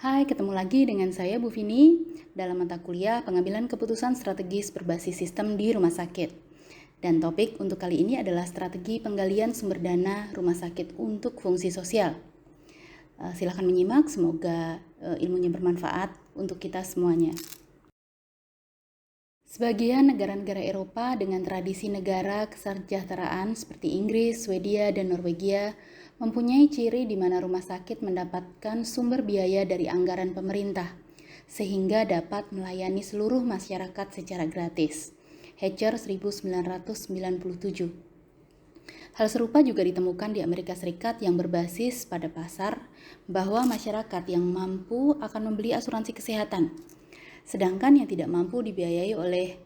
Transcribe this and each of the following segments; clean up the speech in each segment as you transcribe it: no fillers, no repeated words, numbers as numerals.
Hai, ketemu lagi dengan saya Bu Vini dalam mata kuliah Pengambilan Keputusan Strategis Berbasis Sistem di Rumah Sakit. Dan topik untuk kali ini adalah strategi penggalian sumber dana rumah sakit untuk fungsi sosial. Silakan menyimak, semoga ilmunya bermanfaat untuk kita semuanya. Sebagian negara-negara Eropa dengan tradisi negara kesejahteraan seperti Inggris, Swedia, dan Norwegia mempunyai ciri di mana rumah sakit mendapatkan sumber biaya dari anggaran pemerintah, sehingga dapat melayani seluruh masyarakat secara gratis. Hatcher 1997. Hal serupa juga ditemukan di Amerika Serikat yang berbasis pada pasar bahwa masyarakat yang mampu akan membeli asuransi kesehatan, sedangkan yang tidak mampu dibiayai oleh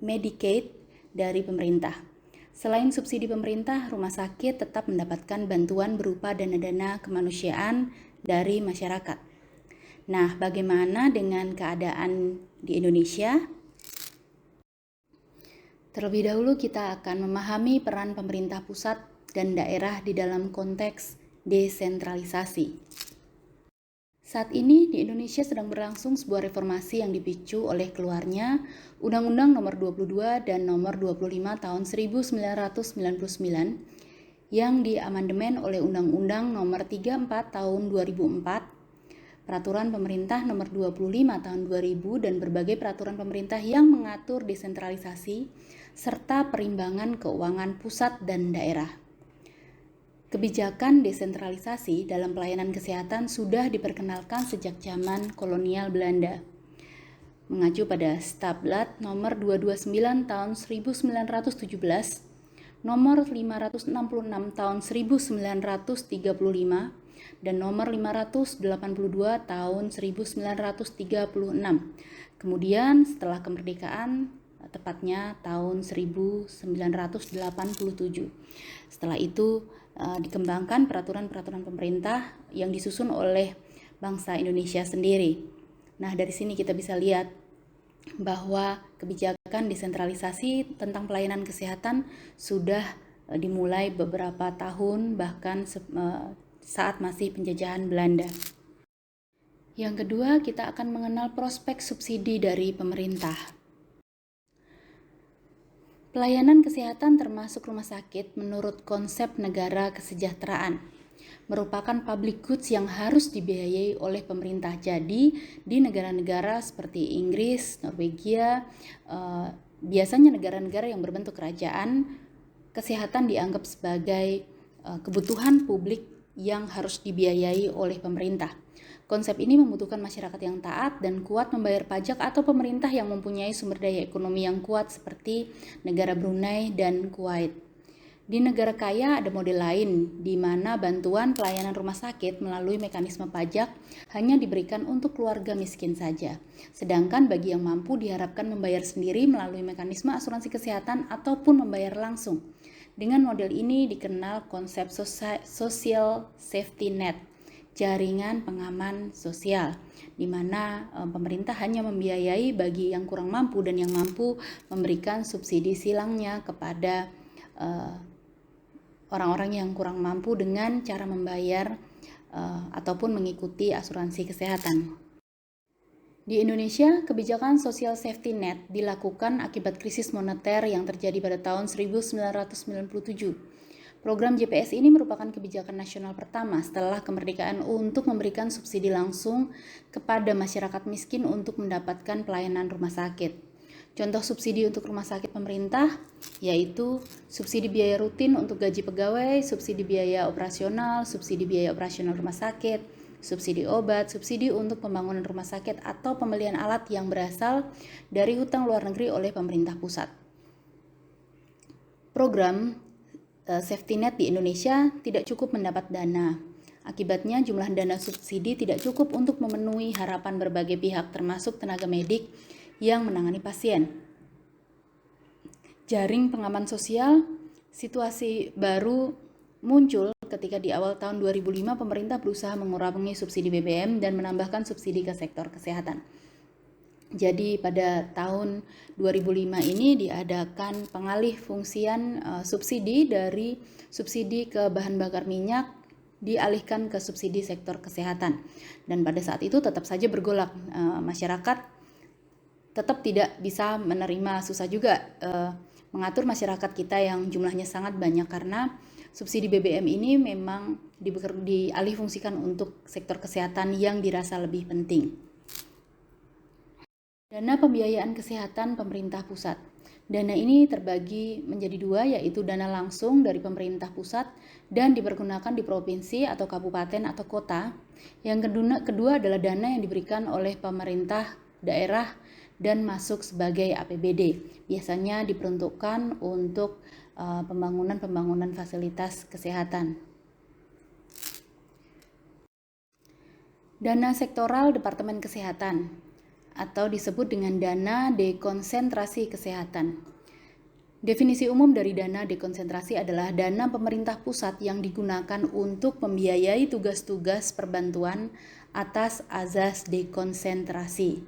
Medicaid dari pemerintah. Selain subsidi pemerintah, rumah sakit tetap mendapatkan bantuan berupa dana-dana kemanusiaan dari masyarakat. Nah, bagaimana dengan keadaan di Indonesia? Terlebih dahulu kita akan memahami peran pemerintah pusat dan daerah di dalam konteks desentralisasi. Saat ini di Indonesia sedang berlangsung sebuah reformasi yang dipicu oleh keluarnya Undang-Undang Nomor 22 dan Nomor 25 Tahun 1999 yang diamandemen oleh Undang-Undang Nomor 34 Tahun 2004, Peraturan Pemerintah Nomor 25 Tahun 2000 dan berbagai peraturan pemerintah yang mengatur desentralisasi serta perimbangan keuangan pusat dan daerah. Kebijakan desentralisasi dalam pelayanan kesehatan sudah diperkenalkan sejak zaman kolonial Belanda. Mengacu pada Stabblad nomor 229 tahun 1917, nomor 566 tahun 1935, dan nomor 582 tahun 1936. Kemudian setelah kemerdekaan, tepatnya tahun 1987. Setelah itu dikembangkan peraturan-peraturan pemerintah yang disusun oleh bangsa Indonesia sendiri. Nah, dari sini kita bisa lihat bahwa kebijakan desentralisasi tentang pelayanan kesehatan sudah dimulai beberapa tahun, bahkan saat masih penjajahan Belanda. Yang kedua, kita akan mengenal prospek subsidi dari pemerintah. Pelayanan kesehatan termasuk rumah sakit menurut konsep negara kesejahteraan merupakan public goods yang harus dibiayai oleh pemerintah. Jadi di negara-negara seperti Inggris, Norwegia, biasanya negara-negara yang berbentuk kerajaan, kesehatan dianggap sebagai kebutuhan publik yang harus dibiayai oleh pemerintah. Konsep ini membutuhkan masyarakat yang taat dan kuat membayar pajak atau pemerintah yang mempunyai sumber daya ekonomi yang kuat seperti negara Brunei dan Kuwait. Di negara kaya ada model lain di mana bantuan pelayanan rumah sakit melalui mekanisme pajak hanya diberikan untuk keluarga miskin saja. Sedangkan bagi yang mampu diharapkan membayar sendiri melalui mekanisme asuransi kesehatan ataupun membayar langsung. Dengan model ini dikenal konsep social safety net, jaringan pengaman sosial, di mana pemerintah hanya membiayai bagi yang kurang mampu dan yang mampu memberikan subsidi silangnya kepada orang-orang yang kurang mampu dengan cara membayar ataupun mengikuti asuransi kesehatan. Di Indonesia, kebijakan social safety net dilakukan akibat krisis moneter yang terjadi pada tahun 1997. Program JPS ini merupakan kebijakan nasional pertama setelah kemerdekaan untuk memberikan subsidi langsung kepada masyarakat miskin untuk mendapatkan pelayanan rumah sakit. Contoh subsidi untuk rumah sakit pemerintah yaitu subsidi biaya rutin untuk gaji pegawai, subsidi biaya operasional rumah sakit, subsidi obat, subsidi untuk pembangunan rumah sakit atau pembelian alat yang berasal dari hutang luar negeri oleh pemerintah pusat. Program safety net di Indonesia tidak cukup mendapat dana. Akibatnya jumlah dana subsidi tidak cukup untuk memenuhi harapan berbagai pihak termasuk tenaga medik yang menangani pasien. Jaring pengaman sosial, situasi baru muncul ketika di awal tahun 2005 pemerintah berusaha mengurangi subsidi BBM dan menambahkan subsidi ke sektor kesehatan. Jadi pada tahun 2005 ini diadakan pengalih fungsian subsidi dari subsidi ke bahan bakar minyak dialihkan ke subsidi sektor kesehatan. Dan pada saat itu tetap saja bergolak, masyarakat tetap tidak bisa menerima, susah juga mengatur masyarakat kita yang jumlahnya sangat banyak karena subsidi BBM ini memang dialihfungsikan untuk sektor kesehatan yang dirasa lebih penting. Dana pembiayaan kesehatan pemerintah pusat. Dana ini terbagi menjadi dua, yaitu dana langsung dari pemerintah pusat dan dipergunakan di provinsi atau kabupaten atau kota. Yang kedua adalah dana yang diberikan oleh pemerintah daerah dan masuk sebagai APBD. Biasanya diperuntukkan untuk pembangunan fasilitas kesehatan. Dana sektoral Departemen Kesehatan atau disebut dengan dana dekonsentrasi kesehatan. Definisi umum dari dana dekonsentrasi adalah dana pemerintah pusat yang digunakan untuk membiayai tugas-tugas perbantuan atas azas dekonsentrasi.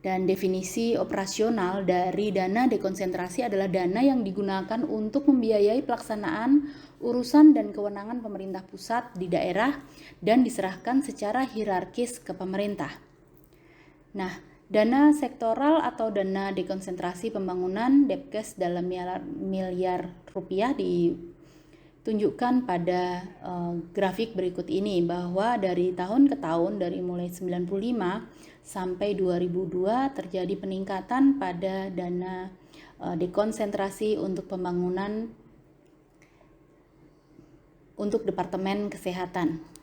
Dan definisi operasional dari dana dekonsentrasi adalah dana yang digunakan untuk membiayai pelaksanaan urusan dan kewenangan pemerintah pusat di daerah dan diserahkan secara hierarkis ke pemerintah. Nah, dana sektoral atau dana dekonsentrasi pembangunan DEPKES dalam miliar rupiah ditunjukkan pada grafik berikut ini, bahwa dari tahun ke tahun, dari mulai 95 sampai 2002 terjadi peningkatan pada dana dekonsentrasi untuk pembangunan untuk Departemen Kesehatan.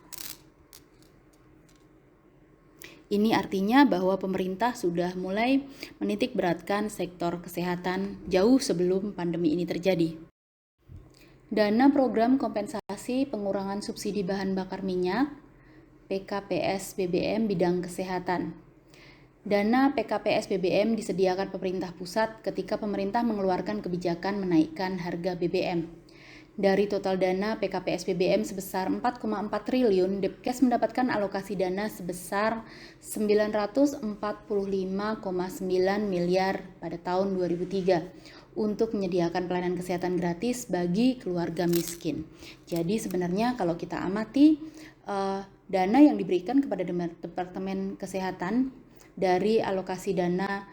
Ini artinya bahwa pemerintah sudah mulai menitik beratkan sektor kesehatan jauh sebelum pandemi ini terjadi. Dana program kompensasi pengurangan subsidi bahan bakar minyak PKPS BBM bidang kesehatan. Dana PKPS BBM disediakan pemerintah pusat ketika pemerintah mengeluarkan kebijakan menaikkan harga BBM. Dari total dana PKPS BBM sebesar 4,4 triliun, DEPKES mendapatkan alokasi dana sebesar 945,9 miliar pada tahun 2003 untuk menyediakan pelayanan kesehatan gratis bagi keluarga miskin. Jadi sebenarnya kalau kita amati dana yang diberikan kepada Departemen Kesehatan dari alokasi dana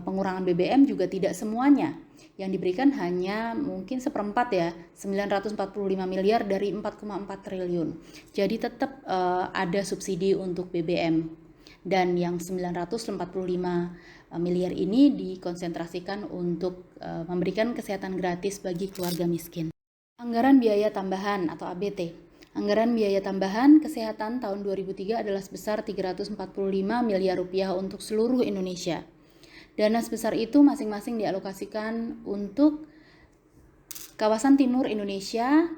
pengurangan BBM juga tidak semuanya. Yang diberikan hanya mungkin seperempat ya, 945 miliar dari 4,4 triliun. Jadi tetap ada subsidi untuk BBM. Dan yang 945 miliar ini dikonsentrasikan untuk memberikan kesehatan gratis bagi keluarga miskin. Anggaran biaya tambahan atau ABT. Anggaran biaya tambahan kesehatan tahun 2003 adalah sebesar 345 miliar rupiah untuk seluruh Indonesia. Dana sebesar itu masing-masing dialokasikan untuk kawasan timur Indonesia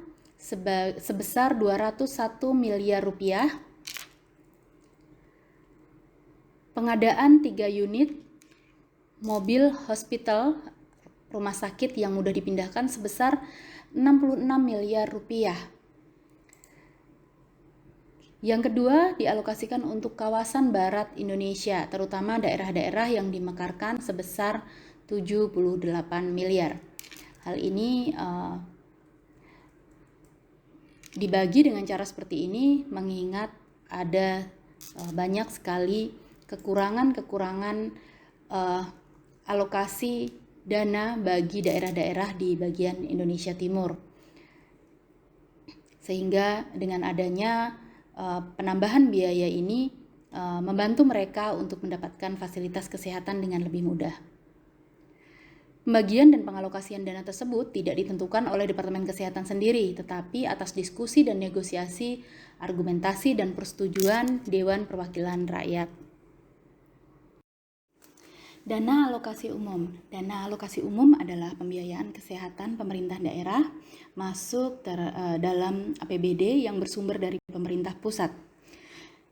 sebesar 201 miliar rupiah, pengadaan 3 unit mobil hospital rumah sakit yang mudah dipindahkan sebesar 66 miliar rupiah. Yang kedua, dialokasikan untuk kawasan barat Indonesia, terutama daerah-daerah yang dimekarkan sebesar 78 miliar. Hal ini dibagi dengan cara seperti ini mengingat ada banyak sekali kekurangan alokasi dana bagi daerah-daerah di bagian Indonesia Timur. Sehingga dengan adanya penambahan biaya ini membantu mereka untuk mendapatkan fasilitas kesehatan dengan lebih mudah. Pembagian dan pengalokasian dana tersebut tidak ditentukan oleh Departemen Kesehatan sendiri, tetapi atas diskusi dan negosiasi, argumentasi dan persetujuan Dewan Perwakilan Rakyat. Dana alokasi umum. Dana alokasi umum adalah pembiayaan kesehatan pemerintah daerah masuk dalam APBD yang bersumber dari pemerintah pusat.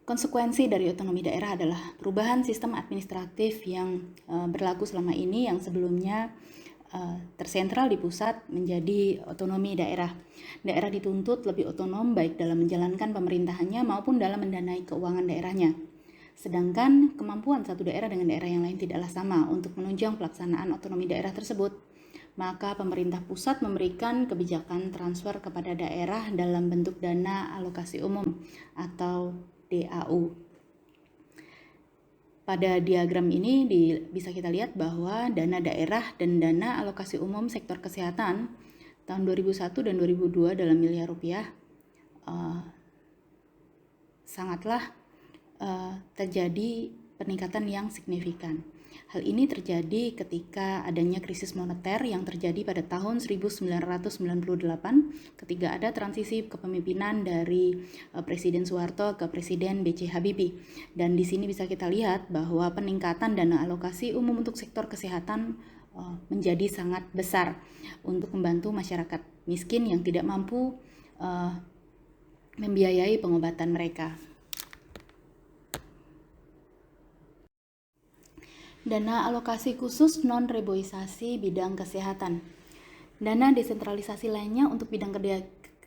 Konsekuensi dari otonomi daerah adalah perubahan sistem administratif yang berlaku selama ini, yang sebelumnya tersentral di pusat menjadi otonomi daerah. Daerah dituntut lebih otonom baik dalam menjalankan pemerintahannya maupun dalam mendanai keuangan daerahnya. Sedangkan kemampuan satu daerah dengan daerah yang lain tidaklah sama untuk menunjang pelaksanaan otonomi daerah tersebut. maka pemerintah pusat memberikan kebijakan transfer kepada daerah dalam bentuk dana alokasi umum atau DAU. Pada diagram ini bisa kita lihat bahwa dana daerah dan dana alokasi umum sektor kesehatan tahun 2001 dan 2002 dalam miliar rupiah sangatlah terjadi peningkatan yang signifikan. Hal ini terjadi ketika adanya krisis moneter yang terjadi pada tahun 1998 ketika ada transisi kepemimpinan dari Presiden Soeharto ke Presiden B.J. Habibie. Dan di sini bisa kita lihat bahwa peningkatan dana alokasi umum untuk sektor kesehatan menjadi sangat besar untuk membantu masyarakat miskin yang tidak mampu membiayai pengobatan mereka. Dana alokasi khusus non-reboisasi bidang kesehatan. Dana desentralisasi lainnya untuk bidang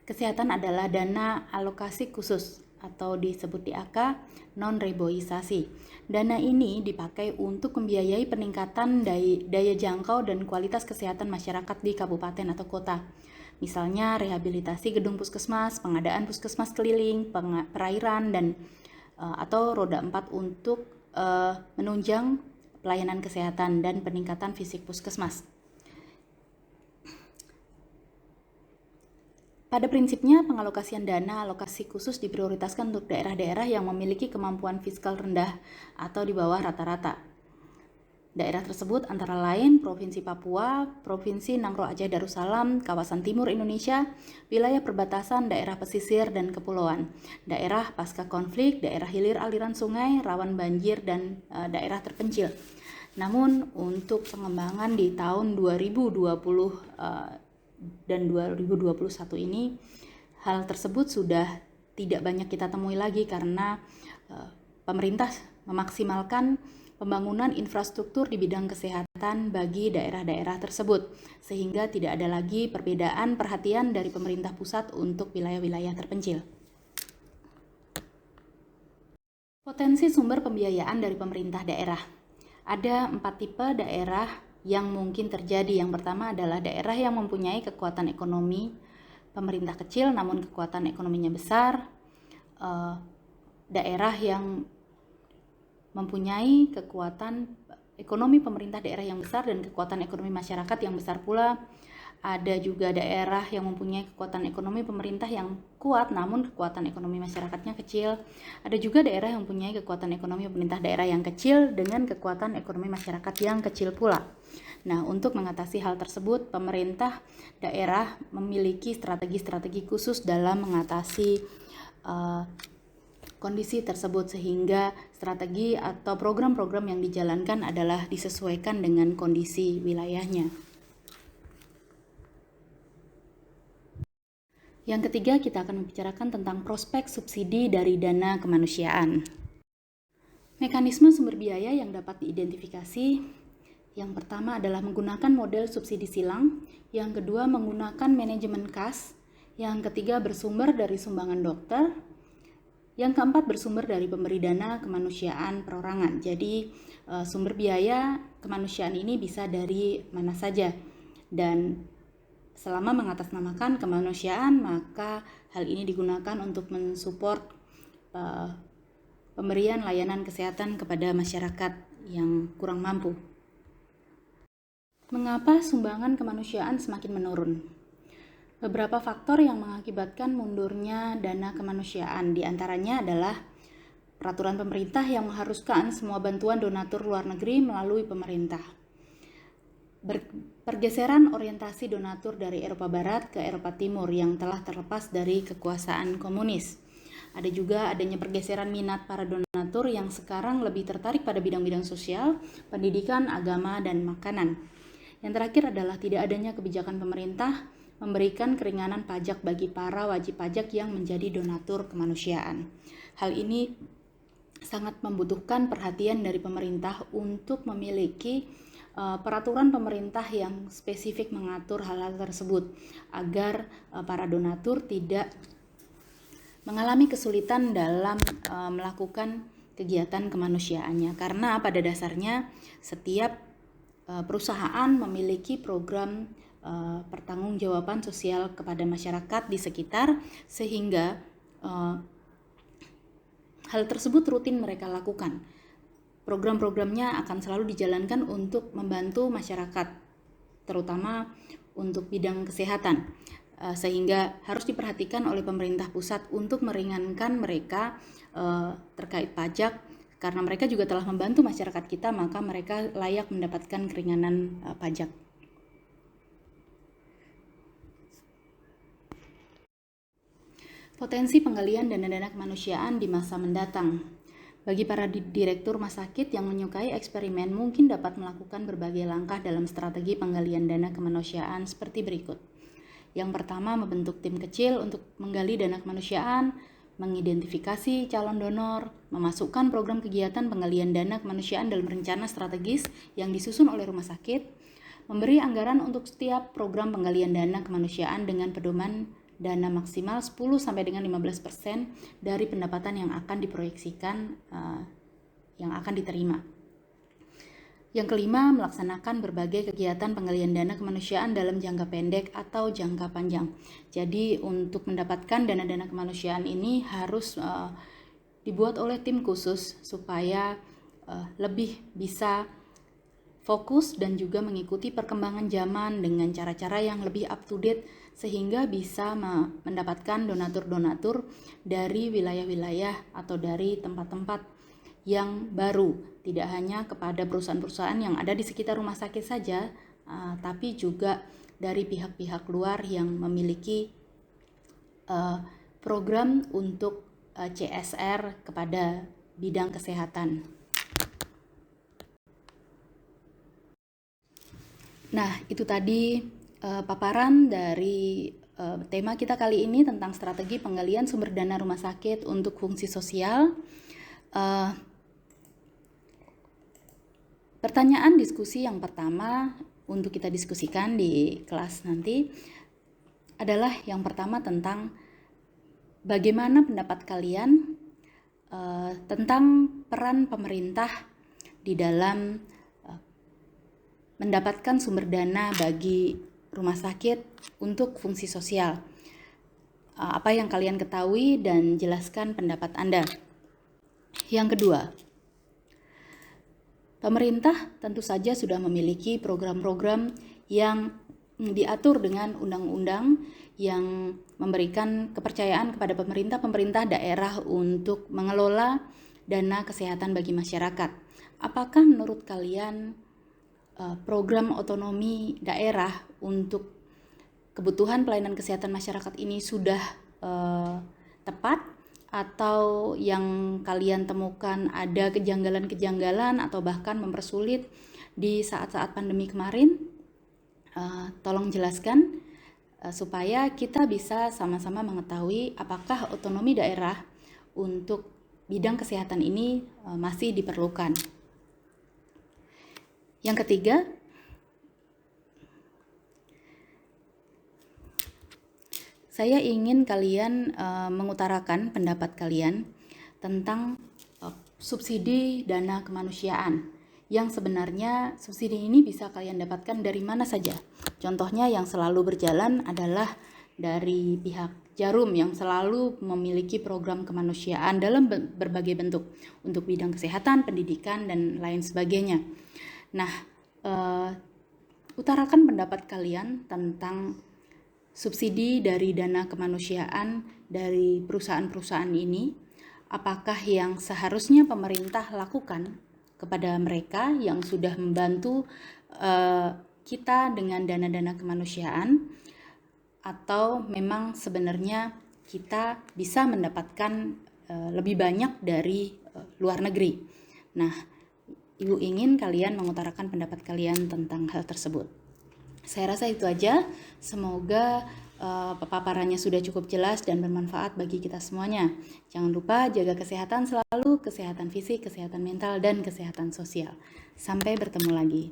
kesehatan adalah dana alokasi khusus atau disebut DAK non-reboisasi. Dana ini dipakai untuk membiayai peningkatan daya jangkau dan kualitas kesehatan masyarakat di kabupaten atau kota. Misalnya rehabilitasi gedung puskesmas, pengadaan puskesmas keliling, perairan dan atau roda 4 untuk menunjang pelayanan kesehatan dan peningkatan fisik puskesmas. Pada prinsipnya, pengalokasian dana alokasi khusus diprioritaskan untuk daerah-daerah yang memiliki kemampuan fiskal rendah atau di bawah rata-rata. Daerah tersebut antara lain Provinsi Papua, Provinsi Nangro Aceh Darussalam, kawasan timur Indonesia, wilayah perbatasan, daerah pesisir dan kepulauan, daerah pasca konflik, daerah hilir aliran sungai, rawan banjir, dan daerah terpencil. Namun untuk pengembangan di tahun 2020 dan 2021 ini, hal tersebut sudah tidak banyak kita temui lagi karena pemerintah memaksimalkan pembangunan infrastruktur di bidang kesehatan bagi daerah-daerah tersebut, sehingga tidak ada lagi perbedaan perhatian dari pemerintah pusat untuk wilayah-wilayah terpencil. Potensi sumber pembiayaan dari pemerintah daerah. Ada 4 tipe daerah yang mungkin terjadi. Yang pertama adalah daerah yang mempunyai kekuatan ekonomi pemerintah kecil namun kekuatan ekonominya besar, daerah yang mempunyai kekuatan ekonomi pemerintah daerah yang besar dan kekuatan ekonomi masyarakat yang besar pula. Ada juga daerah yang mempunyai kekuatan ekonomi pemerintah yang kuat namun kekuatan ekonomi masyarakatnya kecil. Ada juga daerah yang mempunyai kekuatan ekonomi pemerintah daerah yang kecil dengan kekuatan ekonomi masyarakat yang kecil pula. Nah, untuk mengatasi hal tersebut, pemerintah daerah memiliki strategi-strategi khusus dalam mengatasi kondisi tersebut, sehingga strategi atau program-program yang dijalankan adalah disesuaikan dengan kondisi wilayahnya. Yang ketiga, kita akan membicarakan tentang prospek subsidi dari dana kemanusiaan. Mekanisme sumber biaya yang dapat diidentifikasi, yang pertama adalah menggunakan model subsidi silang, yang kedua menggunakan manajemen kas, yang ketiga bersumber dari sumbangan dokter, yang keempat bersumber dari pemberi dana kemanusiaan perorangan. Jadi sumber biaya kemanusiaan ini bisa dari mana saja, dan selama mengatasnamakan kemanusiaan, maka hal ini digunakan untuk mensupport pemberian layanan kesehatan kepada masyarakat yang kurang mampu. Mengapa sumbangan kemanusiaan semakin menurun? Beberapa faktor yang mengakibatkan mundurnya dana kemanusiaan, diantaranya adalah peraturan pemerintah yang mengharuskan semua bantuan donatur luar negeri melalui pemerintah. Pergeseran orientasi donatur dari Eropa Barat ke Eropa Timur yang telah terlepas dari kekuasaan komunis. Ada juga adanya pergeseran minat para donatur yang sekarang lebih tertarik pada bidang-bidang sosial, pendidikan, agama, dan makanan. Yang terakhir adalah tidak adanya kebijakan pemerintah memberikan keringanan pajak bagi para wajib pajak yang menjadi donatur kemanusiaan. Hal ini sangat membutuhkan perhatian dari pemerintah untuk memiliki peraturan pemerintah yang spesifik mengatur hal-hal tersebut agar para donatur tidak mengalami kesulitan dalam melakukan kegiatan kemanusiaannya, karena pada dasarnya setiap perusahaan memiliki program pertanggungjawaban sosial kepada masyarakat di sekitar, sehingga hal tersebut rutin mereka lakukan. Program-programnya akan selalu dijalankan untuk membantu masyarakat, terutama untuk bidang kesehatan, sehingga harus diperhatikan oleh pemerintah pusat untuk meringankan mereka terkait pajak. Karena mereka juga telah membantu masyarakat kita, maka mereka layak mendapatkan keringanan pajak. Potensi penggalian dana-dana kemanusiaan di masa mendatang. Bagi para direktur rumah sakit yang menyukai eksperimen, mungkin dapat melakukan berbagai langkah dalam strategi penggalian dana kemanusiaan seperti berikut. Yang pertama, membentuk tim kecil untuk menggali dana kemanusiaan, mengidentifikasi calon donor, memasukkan program kegiatan penggalian dana kemanusiaan dalam rencana strategis yang disusun oleh rumah sakit, memberi anggaran untuk setiap program penggalian dana kemanusiaan dengan pedoman dana maksimal 10 sampai dengan 15% dari pendapatan yang akan diproyeksikan yang akan diterima. Yang kelima, melaksanakan berbagai kegiatan penggalian dana kemanusiaan dalam jangka pendek atau jangka panjang. Jadi untuk mendapatkan dana-dana kemanusiaan ini harus dibuat oleh tim khusus supaya lebih bisa fokus dan juga mengikuti perkembangan zaman dengan cara-cara yang lebih up to date, sehingga bisa mendapatkan donatur-donatur dari wilayah-wilayah atau dari tempat-tempat yang baru, tidak hanya kepada perusahaan-perusahaan yang ada di sekitar rumah sakit saja, tapi juga dari pihak-pihak luar yang memiliki program untuk CSR kepada bidang kesehatan. Nah, itu tadi paparan dari tema kita kali ini tentang strategi penggalian sumber dana rumah sakit untuk fungsi sosial. Pertanyaan diskusi yang pertama untuk kita diskusikan di kelas nanti adalah yang pertama tentang bagaimana pendapat kalian tentang peran pemerintah di dalam mendapatkan sumber dana bagi rumah sakit untuk fungsi sosial. Apa yang kalian ketahui dan jelaskan pendapat Anda. Yang kedua, pemerintah tentu saja sudah memiliki program-program yang diatur dengan undang-undang yang memberikan kepercayaan kepada pemerintah daerah untuk mengelola dana kesehatan bagi masyarakat. Apakah menurut kalian program otonomi daerah untuk kebutuhan pelayanan kesehatan masyarakat ini sudah tepat, atau yang kalian temukan ada kejanggalan-kejanggalan atau bahkan mempersulit di saat-saat pandemi kemarin? Tolong jelaskan supaya kita bisa sama-sama mengetahui apakah otonomi daerah untuk bidang kesehatan ini masih diperlukan. Yang ketiga, saya ingin kalian mengutarakan pendapat kalian tentang subsidi dana kemanusiaan, yang sebenarnya subsidi ini bisa kalian dapatkan dari mana saja. Contohnya yang selalu berjalan adalah dari pihak Jarum yang selalu memiliki program kemanusiaan dalam berbagai bentuk untuk bidang kesehatan, pendidikan, dan lain sebagainya. Nah, utarakan pendapat kalian tentang subsidi dari dana kemanusiaan dari perusahaan-perusahaan ini. Apakah yang seharusnya pemerintah lakukan kepada mereka yang sudah membantu kita dengan dana-dana kemanusiaan, atau memang sebenarnya kita bisa mendapatkan lebih banyak dari luar negeri. Nah, Ibu ingin kalian mengutarakan pendapat kalian tentang hal tersebut. Saya rasa itu aja. Semoga paparannya sudah cukup jelas dan bermanfaat bagi kita semuanya. Jangan lupa jaga kesehatan selalu, kesehatan fisik, kesehatan mental, dan kesehatan sosial. Sampai bertemu lagi.